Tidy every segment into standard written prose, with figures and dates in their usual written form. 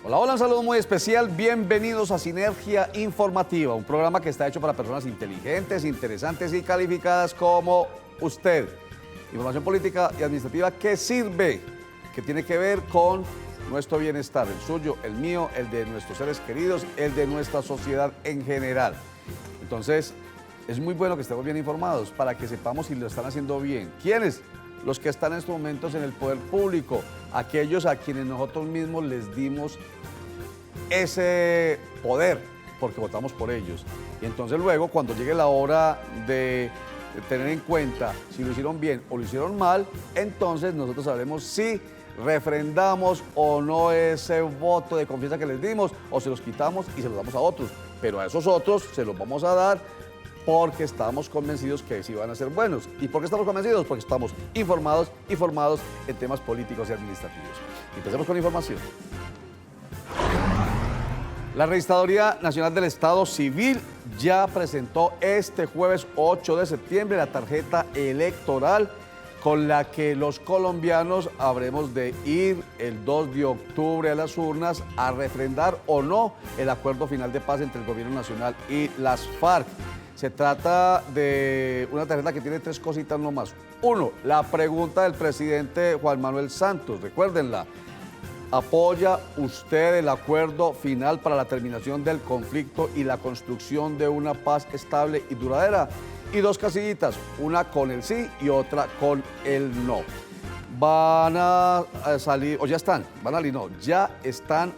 Hola, hola, un saludo muy especial. Bienvenidos a Sinergia Informativa, un programa que está hecho para personas inteligentes, interesantes y calificadas como usted. Información política y administrativa que sirve, que tiene que ver con nuestro bienestar, el suyo, el mío, el de nuestros seres queridos, el de nuestra sociedad en general. Entonces, es muy bueno que estemos bien informados para que sepamos si lo están haciendo bien. ¿Quiénes? Los que están en estos momentos en el poder público, aquellos a quienes nosotros mismos les dimos ese poder porque votamos por ellos. Y entonces luego, cuando llegue la hora de tener en cuenta si lo hicieron bien o lo hicieron mal, entonces nosotros sabremos si refrendamos o no ese voto de confianza que les dimos, o se los quitamos y se los damos a otros. Pero a esos otros se los vamos a dar porque estamos convencidos que sí van a ser buenos. ¿Y por qué estamos convencidos? Porque estamos informados y formados en temas políticos y administrativos. Empecemos con información. La Registraduría Nacional del Estado Civil ya presentó este jueves 8 de septiembre la tarjeta electoral con la que los colombianos habremos de ir el 2 de octubre a las urnas a refrendar o no el acuerdo final de paz entre el gobierno nacional y las FARC. Se trata de una tarjeta que tiene tres cositas nomás. Uno, la pregunta del presidente Juan Manuel Santos, recuérdenla. ¿Apoya usted el acuerdo final para la terminación del conflicto y la construcción de una paz estable y duradera? Y dos casillitas, una con el sí y otra con el no. Van a salir, o ya están, ya están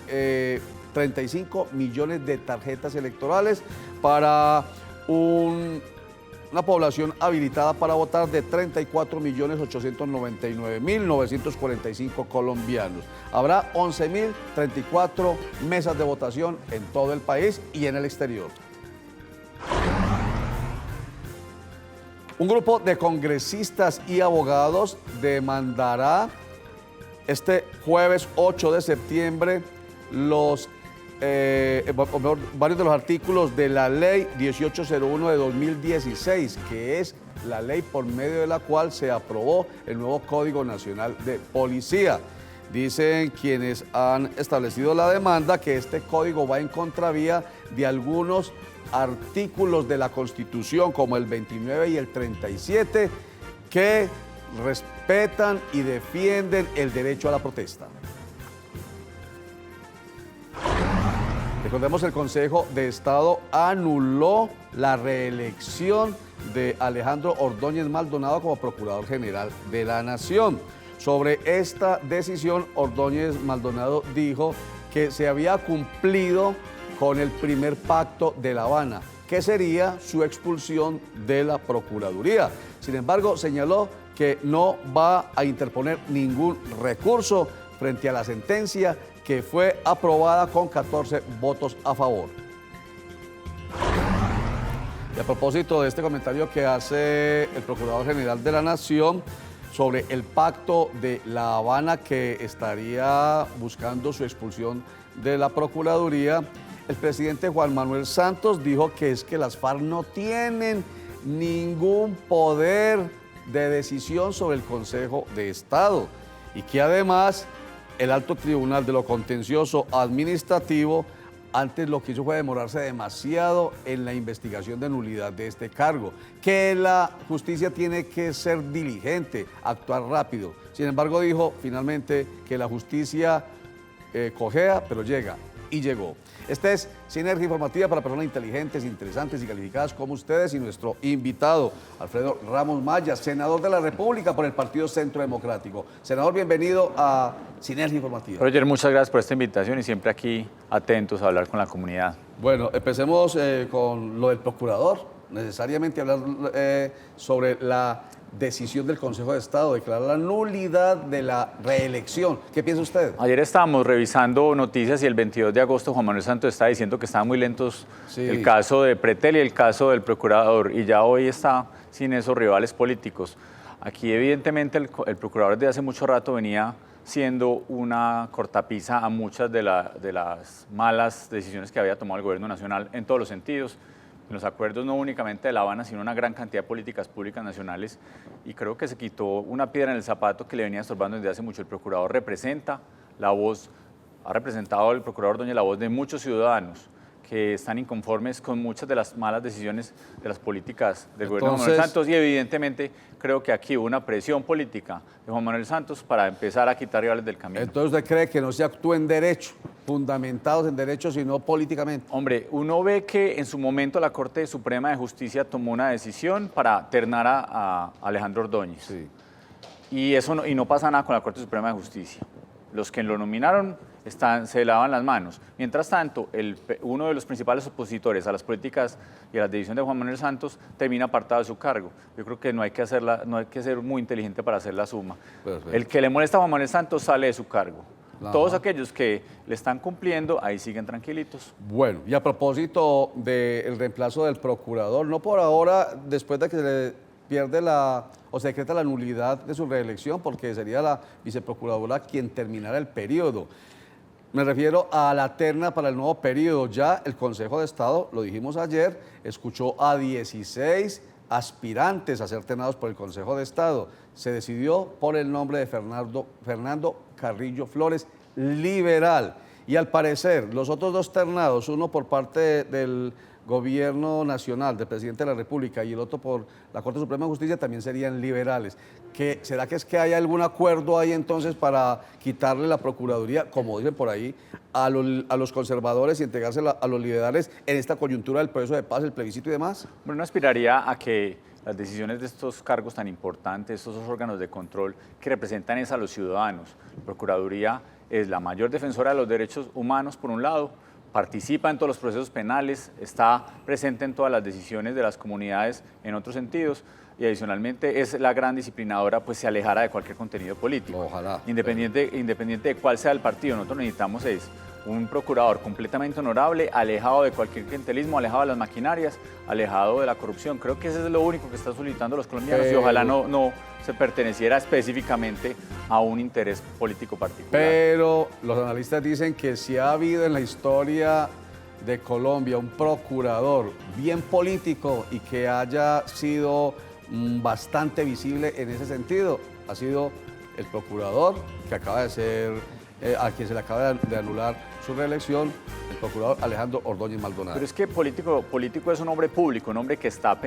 35 millones de tarjetas electorales para una población habilitada para votar de 34.899.945 colombianos. Habrá 11.034 mesas de votación en todo el país y en el exterior. Un grupo de congresistas y abogados demandará este jueves 8 de septiembre varios de los artículos de la Ley 1801 de 2016, que es la ley por medio de la cual se aprobó el nuevo Código Nacional de Policía. Dicen quienes han establecido la demanda que este código va en contravía de algunos artículos de la Constitución, como el 29 y el 37, que respetan y defienden el derecho a la protesta. Recordemos, el Consejo de Estado anuló la reelección de Alejandro Ordóñez Maldonado como Procurador General de la Nación. Sobre esta decisión, Ordóñez Maldonado dijo que se había cumplido con el primer pacto de La Habana, que sería su expulsión de la Procuraduría. Sin embargo, señaló que no va a interponer ningún recurso frente a la sentencia que fue aprobada con 14 votos a favor. Y a propósito de este comentario que hace el Procurador General de la Nación sobre el pacto de La Habana que estaría buscando su expulsión de la Procuraduría, el presidente Juan Manuel Santos dijo que es que las FARC no tienen ningún poder de decisión sobre el Consejo de Estado y que además el Alto Tribunal de lo Contencioso Administrativo antes lo que hizo fue demorarse demasiado en la investigación de nulidad de este cargo, que la justicia tiene que ser diligente, actuar rápido. Sin embargo, dijo finalmente que la justicia cojea, pero llega, y llegó. Esta es Sinergia Informativa para personas inteligentes, interesantes y calificadas como ustedes, y nuestro invitado, Alfredo Ramos Maya, senador de la República por el Partido Centro Democrático. Senador, bienvenido a Sinergia Informativa. Roger, muchas gracias por esta invitación y siempre aquí atentos a hablar con la comunidad. Bueno, empecemos con lo del procurador. Necesariamente hablar sobre la decisión del Consejo de Estado, declarar la nulidad de la reelección. ¿Qué piensa usted? Ayer estábamos revisando noticias y el 22 de agosto Juan Manuel Santos estaba diciendo que estaban muy lentos el caso de Pretel y el caso del procurador, y ya hoy está sin esos rivales políticos. Aquí evidentemente el procurador desde hace mucho rato venía siendo una cortapisa a muchas de las malas decisiones que había tomado el gobierno nacional en todos los sentidos. En los acuerdos no únicamente de La Habana, sino una gran cantidad de políticas públicas nacionales, y creo que se quitó una piedra en el zapato que le venía estorbando desde hace mucho. El procurador representa la voz ha representado el procurador Ordóñez la voz de muchos ciudadanos que están inconformes con muchas de las malas decisiones de las políticas del gobierno de Juan Manuel Santos, y evidentemente creo que aquí hubo una presión política de Juan Manuel Santos para empezar a quitar rivales del camino. Entonces, ¿usted cree que no se actúa en derecho, fundamentados en derecho, sino políticamente? Hombre, uno ve que en su momento la Corte Suprema de Justicia tomó una decisión para ternar a Alejandro Ordóñez. Sí. Y no pasa nada con la Corte Suprema de Justicia. Los que lo nominaron se lavan las manos. Mientras tanto, uno de los principales opositores a las políticas y a la decisión de Juan Manuel Santos termina apartado de su cargo. Yo creo que no hay que ser muy inteligente para hacer la suma. Perfecto. El que le molesta a Juan Manuel Santos sale de su cargo. Ajá. Todos aquellos que le están cumpliendo, ahí siguen tranquilitos. Bueno, y a propósito del reemplazo del procurador, no por ahora, después de que se le pierde o se decreta la nulidad de su reelección, porque sería la viceprocuradora quien terminara el periodo. Me refiero a la terna para el nuevo periodo. Ya el Consejo de Estado, lo dijimos ayer, escuchó a 16 aspirantes a ser ternados por el Consejo de Estado. Se decidió por el nombre de Fernando Carrillo Flores, liberal. Y al parecer, los otros dos ternados, uno por parte del Gobierno Nacional, del Presidente de la República, y el otro por la Corte Suprema de Justicia, también serían liberales. ¿Será que hay algún acuerdo ahí entonces para quitarle la Procuraduría, como dicen por ahí, a los conservadores y entregársela a los liberales en esta coyuntura del proceso de paz, el plebiscito y demás? Bueno, no aspiraría a que las decisiones de estos cargos tan importantes, estos dos órganos de control que representan a los ciudadanos. La Procuraduría es la mayor defensora de los derechos humanos, por un lado, participa en todos los procesos penales, está presente en todas las decisiones de las comunidades en otros sentidos, y adicionalmente es la gran disciplinadora, pues se alejara de cualquier contenido político. Ojalá. Independiente de cuál sea el partido, nosotros necesitamos un procurador completamente honorable, alejado de cualquier clientelismo, alejado de las maquinarias, alejado de la corrupción. Creo que eso es lo único que están solicitando los colombianos, y ojalá no se perteneciera específicamente a un interés político particular. Pero los analistas dicen que si ha habido en la historia de Colombia un procurador bien político y que haya sido bastante visible en ese sentido, ha sido el procurador que acaba de ser, a quien se le acaba de anular su reelección, el procurador Alejandro Ordóñez Maldonado. Pero es que político es un hombre público, un hombre que está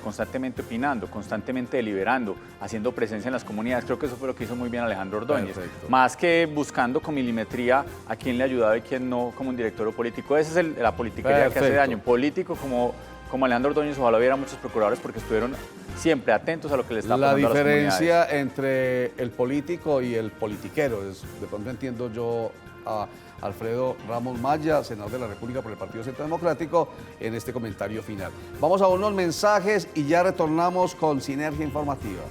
constantemente opinando, constantemente deliberando, haciendo presencia en las comunidades. Creo que eso fue lo que hizo muy bien Alejandro Ordóñez. Perfecto. Más que buscando con milimetría a quién le ayudaba y quién no, como un director político. Esa es la politiquería que hace daño. Político como Alejandro Ordóñez, ojalá hubiera muchos procuradores, porque estuvieron siempre atentos a lo que le está pasando a las comunidades. La diferencia entre el político y el politiquero, de pronto entiendo yo a Alfredo Ramos Maya, senador de la República por el Partido Centro Democrático, en este comentario final. Vamos a unos mensajes y ya retornamos con Sinergia Informativa.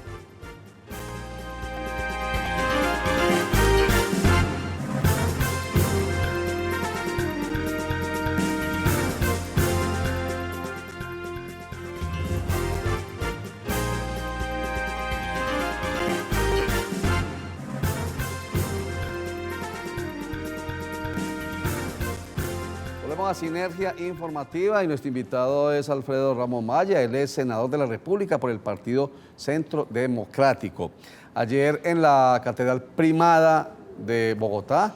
A Sinergia Informativa y nuestro invitado es Alfredo Ramos Maya, él es senador de la República por el Partido Centro Democrático. Ayer en la Catedral Primada de Bogotá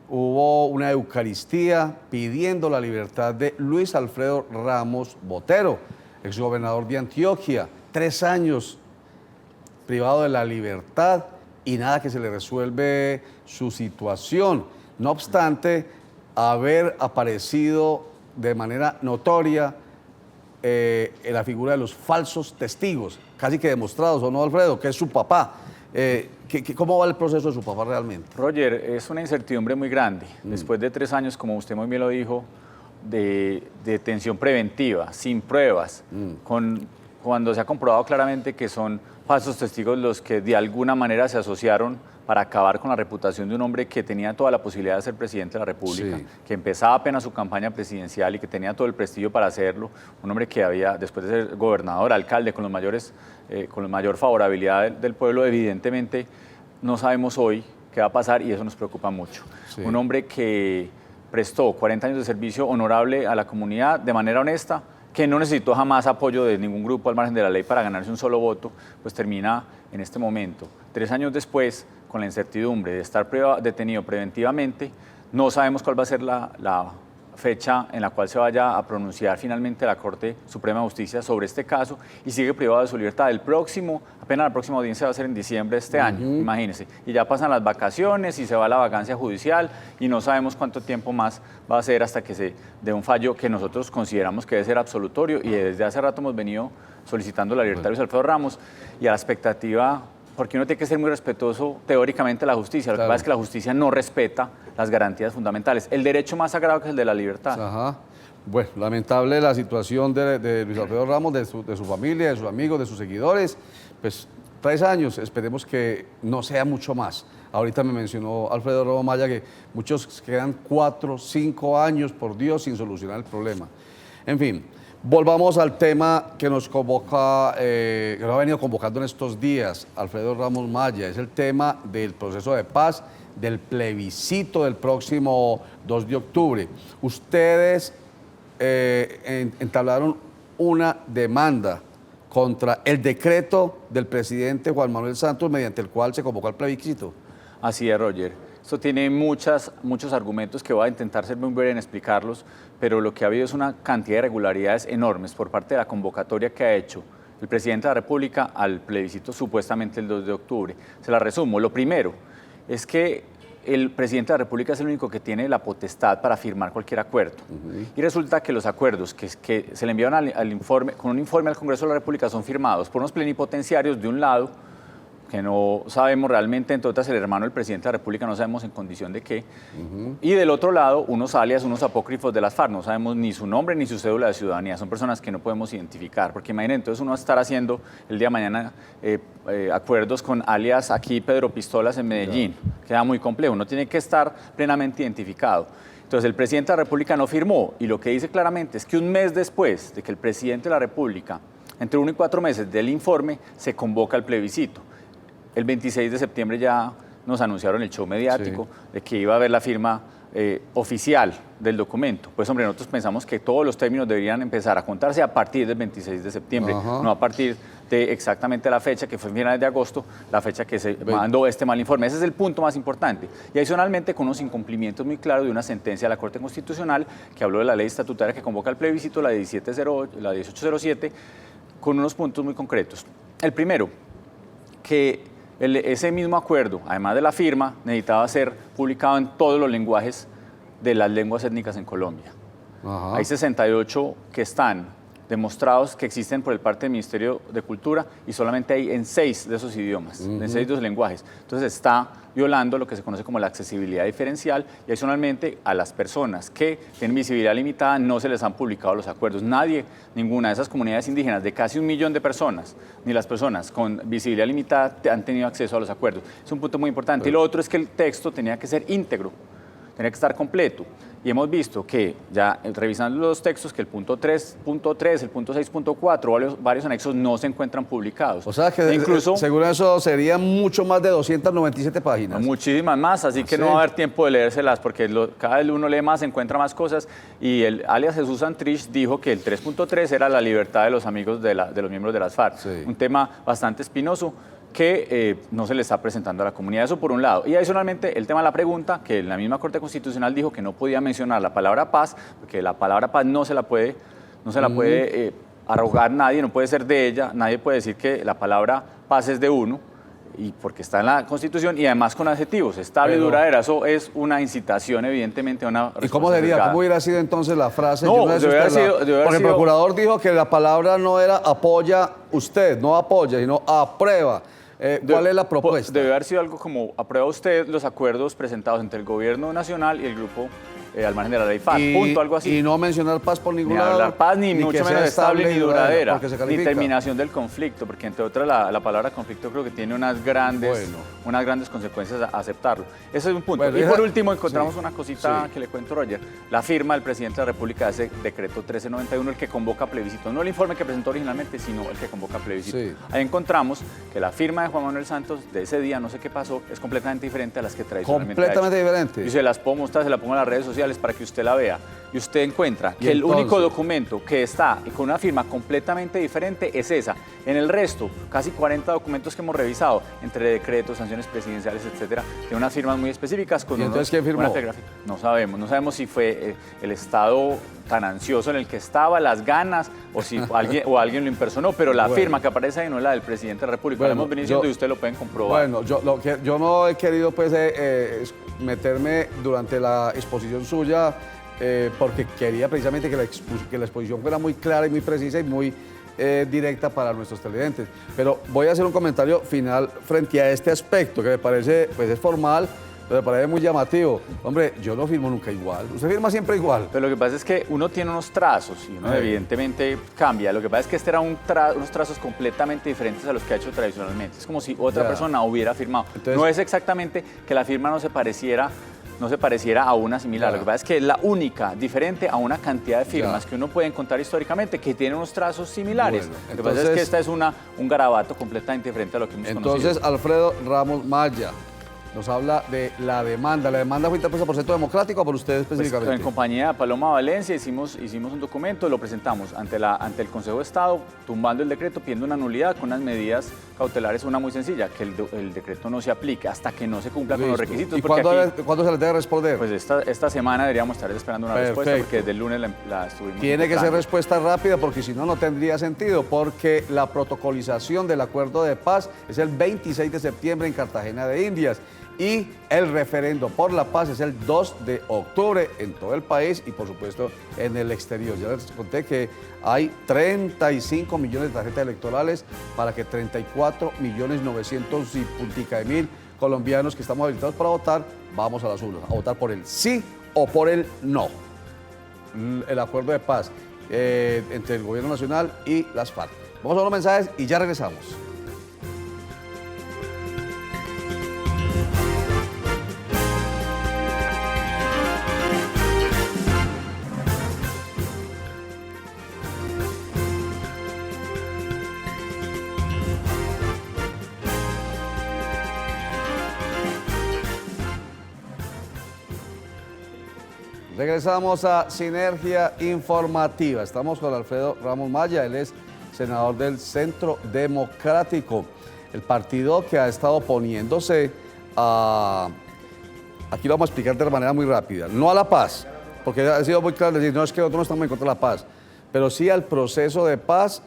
hubo una Eucaristía pidiendo la libertad de Luis Alfredo Ramos Botero, exgobernador de Antioquia, 3 años privado de la libertad y nada que se le resuelve su situación. No obstante, haber aparecido de manera notoria en la figura de los falsos testigos, casi que demostrados, ¿o no, Alfredo? Que es su papá. ¿Cómo va el proceso de su papá realmente? Roger, es una incertidumbre muy grande. Después de 3 años, como usted muy bien lo dijo, de detención preventiva, sin pruebas, cuando se ha comprobado claramente que son falsos testigos los que de alguna manera se asociaron para acabar con la reputación de un hombre que tenía toda la posibilidad de ser presidente de la República, sí, que empezaba apenas su campaña presidencial y que tenía todo el prestigio para hacerlo, un hombre que había, después de ser gobernador, alcalde, con la mayor favorabilidad del pueblo. Evidentemente no sabemos hoy qué va a pasar y eso nos preocupa mucho. Sí. Un hombre que prestó 40 años de servicio honorable a la comunidad de manera honesta que no necesitó jamás apoyo de ningún grupo al margen de la ley para ganarse un solo voto, pues termina en este momento, 3 años después, con la incertidumbre de estar detenido preventivamente. No sabemos cuál va a ser la fecha en la cual se vaya a pronunciar finalmente la Corte Suprema de Justicia sobre este caso, y sigue privado de su libertad. Apenas la próxima audiencia va a ser en diciembre de este año, imagínense. Y ya pasan las vacaciones y se va la vacancia judicial y no sabemos cuánto tiempo más va a ser hasta que se dé un fallo que nosotros consideramos que debe ser absolutorio, y desde hace rato hemos venido solicitando la libertad de Luis Alfredo Ramos, y a la expectativa, porque uno tiene que ser muy respetuoso teóricamente de la justicia. Lo que pasa es que la justicia no respeta las garantías fundamentales, el derecho más sagrado que es el de la libertad. Ajá. Bueno, lamentable la situación de Luis Alfredo Ramos, de su familia, de sus amigos, de sus seguidores. Pues 3 años, esperemos que no sea mucho más. Ahorita me mencionó Alfredo Romo Maya que muchos quedan 4, 5 años, por Dios, sin solucionar el problema. En fin. Volvamos al tema que nos convoca, que nos ha venido convocando en estos días, Alfredo Ramos Maya. Es el tema del proceso de paz, del plebiscito del próximo 2 de octubre. Ustedes entablaron una demanda contra el decreto del presidente Juan Manuel Santos, mediante el cual se convocó al plebiscito. Así es, Roger. Esto tiene muchos argumentos que voy a intentar ser muy breve en explicarlos, pero lo que ha habido es una cantidad de irregularidades enormes por parte de la convocatoria que ha hecho el presidente de la República al plebiscito supuestamente el 2 de octubre. Se la resumo. Lo primero es que el presidente de la República es el único que tiene la potestad para firmar cualquier acuerdo. Y resulta que los acuerdos que se le enviaron con un informe al Congreso de la República son firmados por unos plenipotenciarios de un lado, que no sabemos realmente, entre otras el hermano del presidente de la República, no sabemos en condición de qué, y del otro lado unos alias, unos apócrifos de las FARC, no sabemos ni su nombre ni su cédula de ciudadanía, son personas que no podemos identificar, porque imagínense, entonces uno va a estar haciendo el día de mañana acuerdos con alias aquí Pedro Pistolas en Medellín, queda muy complejo, uno tiene que estar plenamente identificado. Entonces el presidente de la República no firmó, y lo que dice claramente es que un mes después de que el presidente de la República, entre 1 y 4 meses del informe, se convoca el plebiscito. El 26 de septiembre ya nos anunciaron el show mediático de que iba a haber la firma oficial del documento. Pues hombre, nosotros pensamos que todos los términos deberían empezar a contarse a partir del 26 de septiembre, no a partir de exactamente la fecha, que fue en finales de agosto, la fecha que se mandó este mal informe. Ese es el punto más importante. Y adicionalmente con unos incumplimientos muy claros de una sentencia de la Corte Constitucional que habló de la ley estatutaria que convoca el plebiscito, la 1807, con unos puntos muy concretos. El primero, que ese mismo acuerdo, además de la firma, necesitaba ser publicado en todos los lenguajes de las lenguas étnicas en Colombia. Hay 68 que están demostrados que existen por parte del Ministerio de Cultura, y solamente hay en 6 de esos idiomas, en 6 de esos lenguajes. Entonces está violando lo que se conoce como la accesibilidad diferencial, y adicionalmente a las personas que tienen visibilidad limitada no se les han publicado los acuerdos. Nadie, ninguna de esas comunidades indígenas de casi 1 millón de personas, ni las personas con visibilidad limitada han tenido acceso a los acuerdos. Es un punto muy importante. Y lo otro es que el texto tenía que ser íntegro, tenía que estar completo. Y hemos visto que, ya revisando los textos, que el punto 3.3, el punto 6.4, varios anexos no se encuentran publicados. O sea que incluso, según eso serían mucho más de 297 páginas. Muchísimas más, así que no va a haber tiempo de leérselas, porque cada vez uno lee más, encuentra más cosas. Y el alias Jesús Santrich dijo que el 3.3 era la libertad de los amigos de los miembros de las FARC. Un tema bastante espinoso que no se le está presentando a la comunidad. Eso por un lado. Y adicionalmente el tema de la pregunta, que la misma Corte Constitucional dijo que no podía mencionar la palabra paz, porque la palabra paz no se la puede arrogar nadie, no puede ser de ella, nadie puede decir que la palabra paz es de uno, y porque está en la Constitución, y además con adjetivos, estable y duradera. Eso es una incitación, evidentemente, a una ¿Y cómo sería? ¿Cómo hubiera sido entonces la frase? No, porque el procurador dijo que la palabra no era apoya usted, no apoya, sino aprueba. ¿Cuál es la propuesta? Debe haber sido algo como: aprueba usted los acuerdos presentados entre el Gobierno Nacional y el grupo al margen de la ley FARC, punto, algo así. Y no mencionar paz por ningún lado. Ni hablar paz, ni mucho menos estable ni duradera, ni terminación del conflicto, porque entre otras la palabra conflicto creo que tiene unas grandes consecuencias a aceptarlo. Ese es un punto. Y por último encontramos una cosita que le cuento, Roger, la firma del presidente de la República de ese decreto 1391, el que convoca plebiscito, no el informe que presentó originalmente, sino el que convoca plebiscito. Ahí encontramos que la firma de Juan Manuel Santos de ese día, no sé qué pasó, es completamente diferente a las que tradicionalmente completamente diferente. Y se las puedo mostrar, se la pongo en las redes sociales. sociales para que usted la vea y usted encuentra ¿Y que el entonces? único documento que está con una firma completamente diferente es esa. En el resto, casi 40 documentos que hemos revisado, entre decretos, sanciones presidenciales, etcétera, tiene unas firmas muy específicas con ¿Y entonces quién firmó? una gráfica. No sabemos si fue el Estado tan ansioso en el que estaba, las ganas, o si alguien lo impersonó, pero la firma que aparece ahí no es la del presidente de la República. Bueno, lo hemos venido diciendo y usted lo pueden comprobar. Bueno, yo no he querido pues meterme durante la exposición suya porque quería precisamente que la exposición fuera muy clara y muy precisa y muy directa para nuestros televidentes. Pero voy a hacer un comentario final frente a este aspecto que me parece, pues es formal, pero me parece muy llamativo. Hombre, yo no firmo nunca igual. Usted firma siempre igual. Pero lo que pasa es que uno tiene unos trazos y uno evidentemente cambia. Lo que pasa es que este era unos trazos completamente diferentes a los que ha hecho tradicionalmente. Es como si otra persona hubiera firmado. Entonces, no es exactamente que la firma no se pareciera a una similar. Lo que pasa es que es la única diferente a una cantidad de firmas que uno puede encontrar históricamente que tienen unos trazos similares. Bueno, lo que pasa es que esta es un garabato completamente diferente a lo que hemos conocido. Entonces, Alfredo Ramos Maya nos habla de la demanda. ¿La demanda fue interpuesta por Centro Democrático o por ustedes específicamente? Pues, en compañía de Paloma Valencia hicimos un documento, lo presentamos ante el Consejo de Estado, tumbando el decreto, pidiendo una nulidad con unas medidas cautelares, una muy sencilla, que el decreto no se aplique hasta que no se cumpla con los requisitos. ¿Y cuándo se les debe responder? Pues esta semana deberíamos estar esperando una respuesta, porque desde el lunes la estuvimos Tiene que ser respuesta rápida, porque si no, no tendría sentido, porque la protocolización del acuerdo de paz es el 26 de septiembre en Cartagena de Indias. Y el referendo por la paz es el 2 de octubre en todo el país y, por supuesto, en el exterior. Ya les conté que hay 35 millones de tarjetas electorales para que 34.900.000 colombianos que estamos habilitados para votar, vamos a las urnas, a votar por el sí o por el no. El acuerdo de paz entre el gobierno nacional y las FARC. Vamos a los mensajes y ya regresamos. Regresamos a Sinergia Informativa. Estamos con Alfredo Ramos Maya, él es senador del Centro Democrático, el partido que ha estado oponiéndose a... Aquí lo vamos a explicar de manera muy rápida. No a la paz, porque ha sido muy claro decir, no es que nosotros no estamos en contra de la paz, pero sí al proceso de paz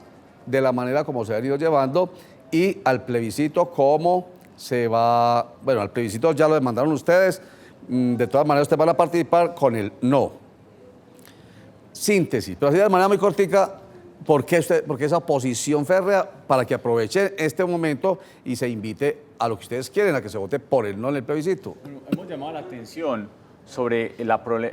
de la manera como se ha ido llevando y al plebiscito cómo se va... Bueno, al plebiscito ya lo demandaron ustedes. De todas maneras, ustedes van a participar con el no. Síntesis, pero así de manera muy cortica, ¿por qué esa posición férrea para que aprovechen este momento y se invite a lo que ustedes quieren, a que se vote por el no en el plebiscito? Bueno, hemos llamado la atención sobre el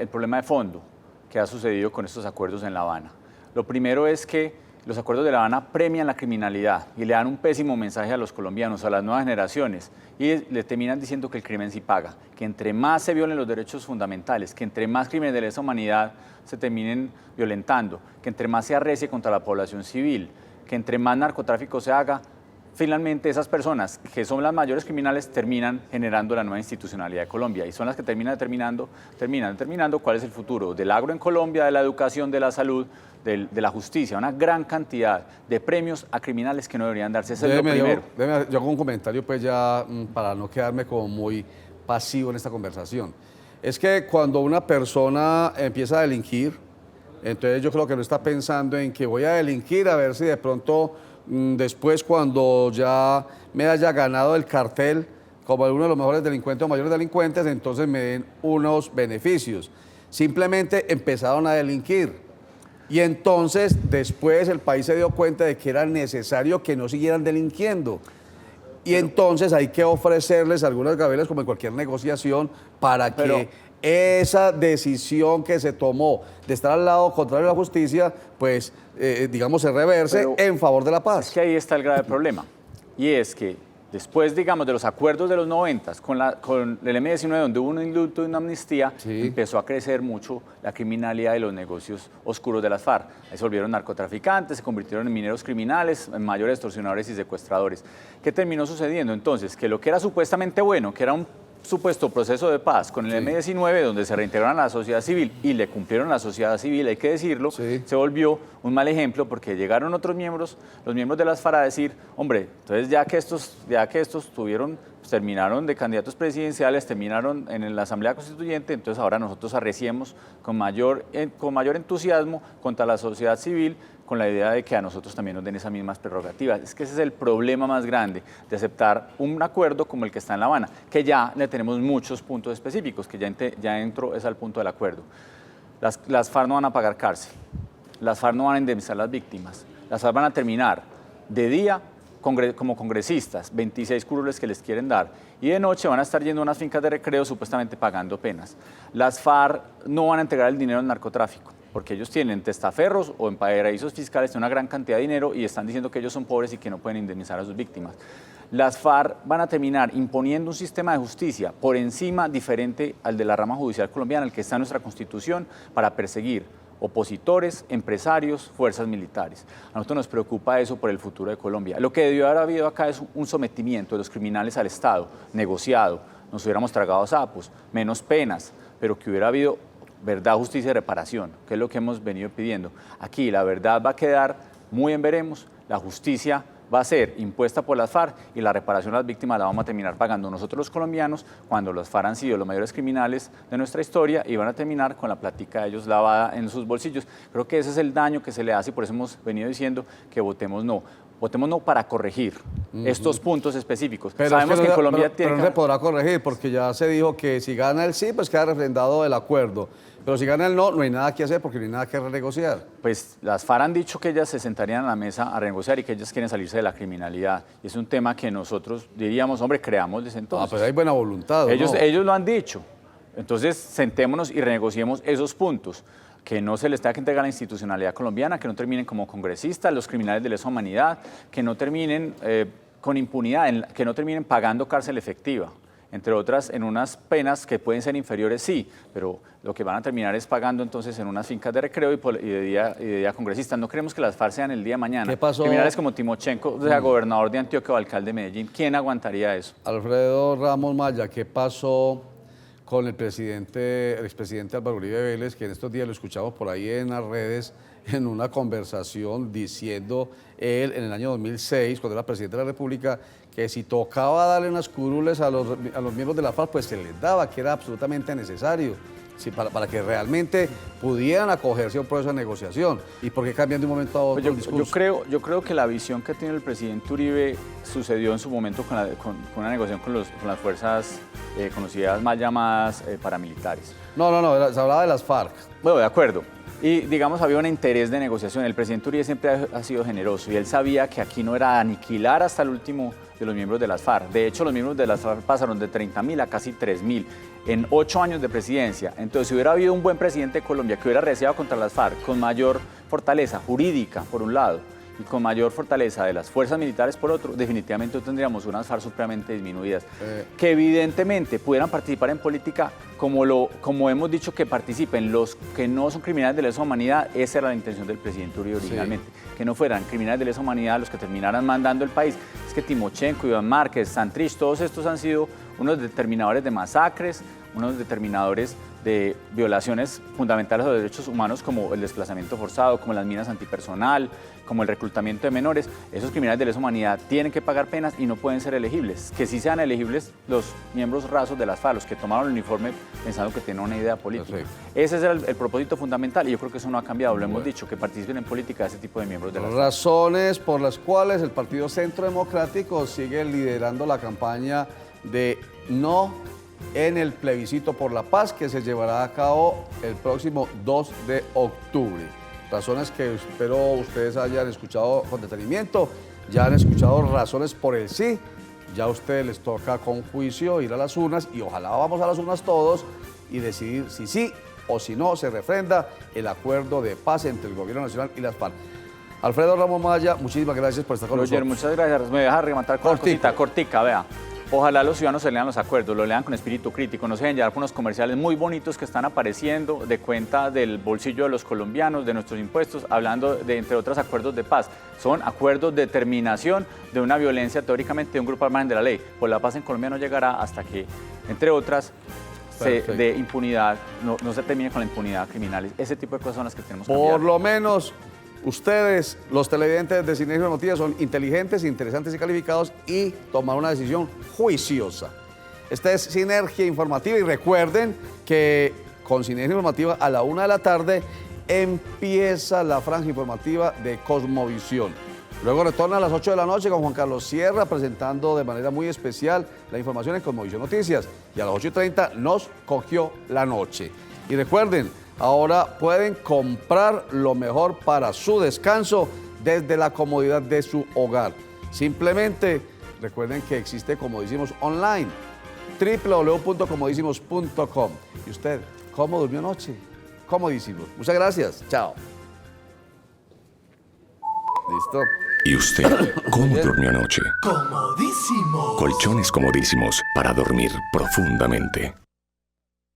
problema de fondo que ha sucedido con estos acuerdos en La Habana. Lo primero es que los acuerdos de La Habana premian la criminalidad y le dan un pésimo mensaje a los colombianos, a las nuevas generaciones, y le terminan diciendo que el crimen sí paga, que entre más se violen los derechos fundamentales, que entre más crímenes de lesa humanidad se terminen violentando, que entre más se arrecie contra la población civil, que entre más narcotráfico se haga, finalmente esas personas que son las mayores criminales terminan generando la nueva institucionalidad de Colombia y son las que terminan determinando cuál es el futuro del agro en Colombia, de la educación, de la salud, de la justicia, una gran cantidad de premios a criminales que no deberían darse. Ese es lo primero. Yo hago un comentario pues ya para no quedarme como muy pasivo en esta conversación. Es que cuando una persona empieza a delinquir, entonces yo creo que no está pensando en que voy a delinquir a ver si de pronto después cuando ya me haya ganado el cartel como uno de los mejores delincuentes o mayores delincuentes, entonces me den unos beneficios. Simplemente empezaron a delinquir. Y entonces después el país se dio cuenta de que era necesario que no siguieran delinquiendo. Y entonces hay que ofrecerles algunas gabelas como en cualquier negociación para que esa decisión que se tomó de estar al lado contrario de la justicia, pues digamos se reverse en favor de la paz. Es que ahí está el grave problema. Y es que después, digamos, de los acuerdos de los 90 con el M-19, donde hubo un indulto y una amnistía, empezó a crecer mucho la criminalidad y los negocios oscuros de las FARC. Ahí se volvieron narcotraficantes, se convirtieron en mineros criminales, en mayores extorsionadores y secuestradores. ¿Qué terminó sucediendo entonces? Que lo que era supuestamente bueno, que era un supuesto proceso de paz con el M-19, donde se reintegraron a la sociedad civil y le cumplieron a la sociedad civil, hay que decirlo, se volvió un mal ejemplo porque llegaron otros miembros, los miembros de las FARC a decir, hombre, entonces ya que estos tuvieron, pues, terminaron de candidatos presidenciales, terminaron en la Asamblea Constituyente, entonces ahora nosotros arreciemos con mayor entusiasmo contra la sociedad civil, con la idea de que a nosotros también nos den esas mismas prerrogativas. Es que ese es el problema más grande de aceptar un acuerdo como el que está en La Habana, que ya le tenemos muchos puntos específicos, que ya entró es al punto del acuerdo. Las FARC no van a pagar cárcel, las FARC no van a indemnizar a las víctimas, las FARC van a terminar de día como congresistas, 26 curules que les quieren dar, y de noche van a estar yendo a unas fincas de recreo supuestamente pagando penas. Las FARC no van a entregar el dinero al narcotráfico, porque ellos tienen testaferros o en paraísos fiscales una gran cantidad de dinero y están diciendo que ellos son pobres y que no pueden indemnizar a sus víctimas. Las FARC van a terminar imponiendo un sistema de justicia por encima diferente al de la rama judicial colombiana, el que está en nuestra Constitución, para perseguir opositores, empresarios, fuerzas militares. A nosotros nos preocupa eso por el futuro de Colombia. Lo que debió haber habido acá es un sometimiento de los criminales al Estado, negociado, nos hubiéramos tragado sapos, menos penas, pero que hubiera habido verdad, justicia y reparación, que es lo que hemos venido pidiendo. Aquí la verdad va a quedar muy en veremos, la justicia va a ser impuesta por las FARC y la reparación a las víctimas la vamos a terminar pagando nosotros los colombianos, cuando los FARC han sido los mayores criminales de nuestra historia y van a terminar con la plática de ellos lavada en sus bolsillos. Creo que ese es el daño que se le hace y por eso hemos venido diciendo que votemos no. Votemos no para corregir estos puntos específicos. Pero sabemos es que en Colombia pero no se podrá corregir porque ya se dijo que si gana el sí, pues queda refrendado el acuerdo. Pero si gana el no, no hay nada que hacer porque no hay nada que renegociar. Pues las FARC han dicho que ellas se sentarían a la mesa a renegociar y que ellas quieren salirse de la criminalidad. Y es un tema que nosotros diríamos, hombre, creámosles entonces. Ah, pero hay buena voluntad. Ellos lo han dicho. Entonces, sentémonos y renegociemos esos puntos. Que no se les tenga que entregar la institucionalidad colombiana, que no terminen como congresistas, los criminales de lesa humanidad, que no terminen con impunidad, que no terminen pagando cárcel efectiva, entre otras en unas penas que pueden ser inferiores, sí, pero lo que van a terminar es pagando entonces en unas fincas de recreo y de día congresistas. No queremos que las FARC sean el día de mañana. ¿Qué pasó? Criminales como Timochenko, o sea, gobernador de Antioquia o alcalde de Medellín, ¿quién aguantaría eso? Alfredo Ramos Maya, ¿qué pasó con el expresidente Álvaro Uribe Vélez, que en estos días lo escuchamos por ahí en las redes, en una conversación diciendo él en el año 2006, cuando era presidente de la República, que si tocaba darle unas curules a los miembros de la FARC, pues se les daba, que era absolutamente necesario, sí, para que realmente pudieran acogerse a un proceso de negociación? ¿Y por qué cambian de un momento a otro el discurso? Yo creo que la visión que tiene el presidente Uribe sucedió en su momento con una negociación con las fuerzas conocidas mal llamadas paramilitares. No, se hablaba de las FARC. Bueno, de acuerdo. Y digamos, había un interés de negociación. El presidente Uribe siempre ha sido generoso y él sabía que aquí no era aniquilar hasta el último de los miembros de las FARC. De hecho, los miembros de las FARC pasaron de 30.000 a casi 3.000 en 8 años de presidencia. Entonces, si hubiera habido un buen presidente de Colombia que hubiera reciado contra las FARC con mayor fortaleza jurídica, por un lado, y con mayor fortaleza de las fuerzas militares por otro, definitivamente tendríamos unas FARC supremamente disminuidas, que evidentemente pudieran participar en política como hemos dicho que participen los que no son criminales de lesa humanidad. Esa era la intención del presidente Uribe originalmente, que no fueran criminales de lesa humanidad los que terminaran mandando el país. Es que Timochenko, Iván Márquez, Santrich, todos estos han sido unos determinadores de masacres, unos determinadores de violaciones fundamentales de los derechos humanos, como el desplazamiento forzado, como las minas antipersonal, como el reclutamiento de menores. Esos criminales de lesa humanidad tienen que pagar penas y no pueden ser elegibles. Que sí sean elegibles los miembros rasos de las FARC, los que tomaron el uniforme pensando que tenían una idea política. Perfecto. Ese es el propósito fundamental y yo creo que eso no ha cambiado. Lo hemos dicho, que participen en política ese tipo de miembros de las FARC. Razones por las cuales el Partido Centro Democrático sigue liderando la campaña de no en el plebiscito por la paz que se llevará a cabo el próximo 2 de octubre. Razones que espero ustedes hayan escuchado con detenimiento, ya han escuchado razones por el sí, ya a ustedes les toca con juicio ir a las urnas y ojalá vamos a las urnas todos y decidir si sí o si no se refrenda el acuerdo de paz entre el gobierno nacional y las FARC. Alfredo Ramos Maya, muchísimas gracias por estar con nosotros. Muchas gracias. Me deja rematar con una cosita cortica, vea. Ojalá los ciudadanos se lean los acuerdos, lo lean con espíritu crítico, no se dejen llevar por unos comerciales muy bonitos que están apareciendo de cuenta del bolsillo de los colombianos, de nuestros impuestos, hablando de, entre otros, acuerdos de paz. Son acuerdos de terminación de una violencia teóricamente de un grupo al margen de la ley. Pues la paz en Colombia no llegará hasta que entre otras, de impunidad, no se termine con la impunidad criminal. Ese tipo de cosas son las que tenemos que cambiar. Por lo menos ustedes, los televidentes de Sinergia Informativa, son inteligentes, interesantes y calificados y tomar una decisión juiciosa. Esta es Sinergia Informativa y recuerden que con Sinergia Informativa a la 1 de la tarde empieza la franja informativa de Cosmovisión. Luego retorna a las 8 de la noche con Juan Carlos Sierra presentando de manera muy especial la información en Cosmovisión Noticias. Y a las 8:30 nos cogió la noche. Y recuerden, ahora pueden comprar lo mejor para su descanso desde la comodidad de su hogar. Simplemente recuerden que existe Comodísimos online, www.comodísimos.com. ¿Y usted cómo durmió anoche? Comodísimos. Muchas gracias. Chao. Listo. ¿Y usted cómo durmió anoche? Comodísimo. Colchones comodísimos para dormir profundamente.